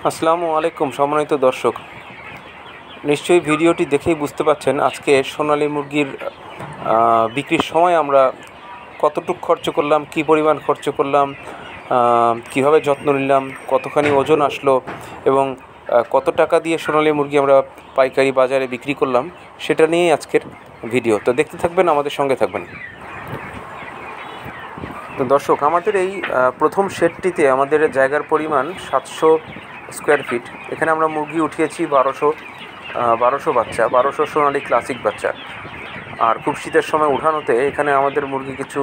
আসসালামু আলাইকুম সম্মানিত দর্শক, নিশ্চয়ই ভিডিওটি দেখেই বুঝতে পারছেন আজকে সোনালী মুরগির বিক্রির সময় আমরা কতটুকু খরচ করলাম, কি পরিমাণ খরচ করলাম, কিভাবে যত্ন নিলাম, কতখানি ওজন আসলো এবং কত টাকা দিয়ে সোনালী মুরগি আমরা পাইকারি বাজারে বিক্রি করলাম, সেটা নিয়েই আজকের ভিডিও। তো দেখতে থাকবেন, আমাদের সঙ্গে থাকবেন। তো দর্শক, আমাদের এই প্রথম শেডটিতে আমাদের জায়গার পরিমাণ 700 স্কোয়ার ফিট। এখানে আমরা মুরগি উঠিয়েছি 1200 বাচ্চা, 1200 সোনালী ক্লাসিক বাচ্চা। আর খুব শীতের সময় উঠানোতে এখানে আমাদের মুরগি কিছু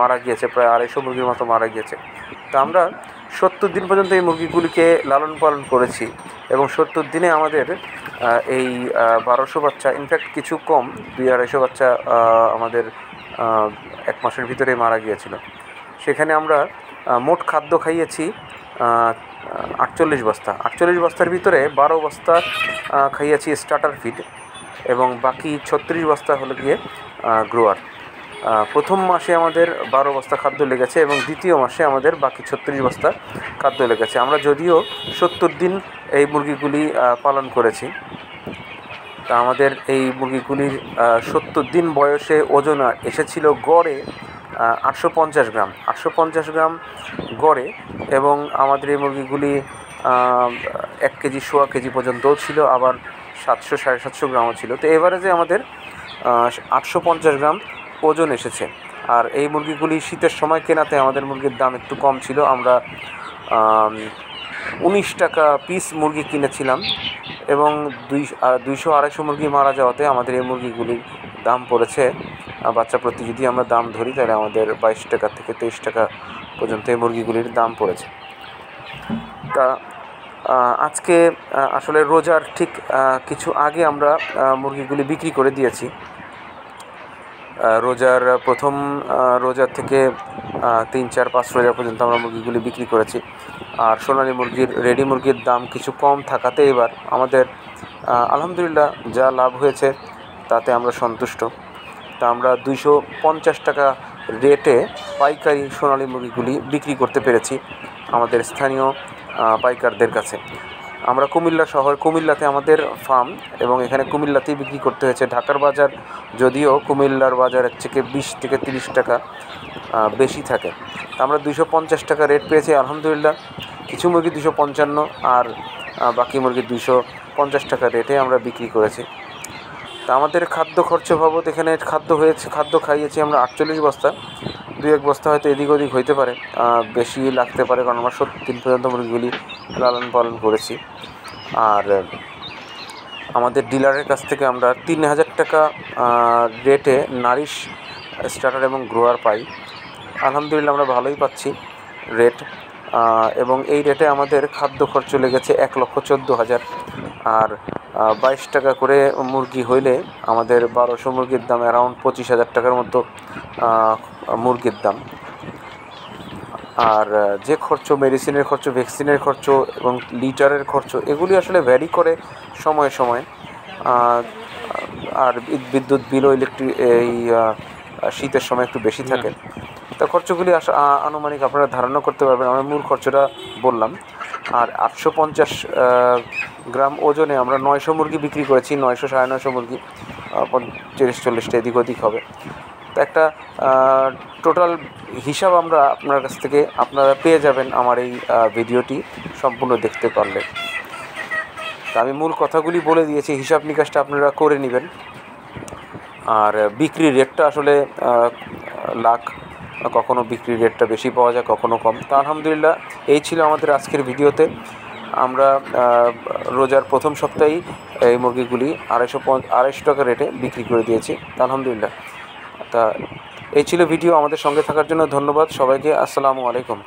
মারা গিয়েছে, প্রায় 250 মুরগির মতো মারা গিয়েছে। তা আমরা 70 দিন পর্যন্ত এই মুরগিগুলিকে লালন পালন করেছি এবং 70 দিনে আমাদের এই 1200 বাচ্চা, ইনফ্যাক্ট কিছু কম, 200-250 বাচ্চা আমাদের 1 মাসের ভিতরে মারা গিয়েছিল। সেখানে আমরা মোট খাদ্য খাইয়েছি 48 বস্তা। 48 বস্তার ভিতরে 12 বস্তা খাইয়েছি স্টার্টার ফিড এবং বাকি 36 বস্তা হলো গিয়ে গ্রোয়ার। প্রথম মাসে আমাদের 12 বস্তা খাদ্য লেগেছে এবং দ্বিতীয় মাসে আমাদের বাকি 36 বস্তা খাদ্য লেগেছে। আমরা যদিও 70 দিন এই মুরগিগুলি পালন করেছি, তা আমাদের এই মুরগিগুলির 70 দিন বয়সে ওজন এসেছিল গড়ে 850 গ্রাম, 850 গ্রাম গড়ে। এবং আমাদের এই মুরগিগুলি 1 কেজি, 1.25 কেজি পর্যন্তও ছিল, আবার 700-750 গ্রামও ছিল। তো এভারেজে আমাদের 850 গ্রাম ওজন এসেছে। আর এই মুরগিগুলি শীতের সময় কেনাতে আমাদের মুরগির দাম একটু কম ছিল। আমরা 19 টাকা পিস মুরগি কিনেছিলাম এবং 200-250 মুরগি মারা যাওয়াতে আমাদের এই মুরগিগুলির দাম পড়েছে, বাচ্চা প্রতি যদি আমরা দাম ধরি তাহলে আমাদের 22 টাকা থেকে 23 টাকা পর্যন্ত এই মুরগিগুলির দাম পড়েছে। তা আজকে আসলে রোজার ঠিক কিছু আগে আমরা মুরগিগুলি বিক্রি করে দিয়েছি। রোজার প্রথম রোজা থেকে 3-4-5 রোজা পর্যন্ত আমরা মুরগিগুলি বিক্রি করেছি। আর সোনালী মুরগির, রেডি মুরগির দাম কিছু কম থাকাতে এবার আমাদের আলহামদুলিল্লাহ যা লাভ হয়েছে তাতে আমরা সন্তুষ্ট। তা আমরা 250 টাকা রেটে পাইকারি সোনালী মুরগিগুলি বিক্রি করতে পেরেছি আমাদের স্থানীয় পাইকারদের কাছে। আমরা কুমিল্লাতে আমাদের ফার্ম এবং এখানে কুমিল্লাতেই বিক্রি করতে হয়েছে। ঢাকার বাজার যদিও কুমিল্লার বাজারের থেকে 20-30 টাকা বেশি থাকে। তা আমরা 250 টাকা রেট পেয়েছি আলহামদুলিল্লাহ। কিছু মুরগি 255 আর বাকি মুরগি 250 টাকা রেটে আমরা বিক্রি করেছি। তা আমাদের খাদ্য খরচ বাবদ এখানে খাদ্য খাইয়েছি আমরা 48 বস্তা। 2-1 বস্তা হয়তো এদিক ওদিক হইতে পারে, বেশি লাগতে পারে, কারণ আমরা 70 দিন পর্যন্ত মুরগিগুলি লালন পালন করেছি। আর আমাদের ডিলারের কাছ থেকে আমরা 3000 টাকা রেটে নারিশ, স্টার্টার এবং গ্রোয়ার পাই। আলহামদুলিল্লাহ আমরা ভালোই পাচ্ছি রেট। এবং এই রেটে আমাদের খাদ্য খরচ লেগেছে 1,14,000। আর 22 টাকা করে মুরগি হইলে আমাদের 1200 মুরগির দাম অ্যারাউন্ড 25,000 টাকার মতো মুরগির দাম। আর যে খরচ, মেডিসিনের খরচ, ভ্যাকসিনের খরচ এবং লিটারের খরচ, এগুলি আসলে ভ্যারি করে সময়ে সময়ে। আর বিদ্যুৎ বিলও এই শীতের সময় একটু বেশি থাকে। তা খরচগুলি আনুমানিক আপনারা ধারণা করতে পারবেন। আমি মূল খরচটা বললাম। আর 850 গ্রাম ওজনে আমরা 900 মুরগি বিক্রি করেছি, 900-950 মুরগি, 30-40টা এদিক ওদিক হবে। তো একটা টোটাল হিসাব আপনার কাছ থেকে আপনারা পেয়ে যাবেন আমার এই ভিডিওটি সম্পূর্ণ দেখতে পারলে। তা আমি মূল কথাগুলি বলে দিয়েছি, হিসাব নিকাশটা আপনারা করে নেবেন। আর বিক্রির রেটটা আসলে লাখ, কখনো বিক্রির রেটটা বেশি পাওয়া যায়, কখনো কম। তা আলহামদুলিল্লাহ এই ছিল আমাদের আজকের ভিডিওতে। আমরা রোজার প্রথম সপ্তাহেই এই মুরগিগুলি 250 টাকা রেটে বিক্রি করে দিয়েছি আলহামদুলিল্লাহ। তা এই ছিল ভিডিও। আমাদের সঙ্গে থাকার জন্য ধন্যবাদ সবাইকে। আসসালামু আলাইকুম।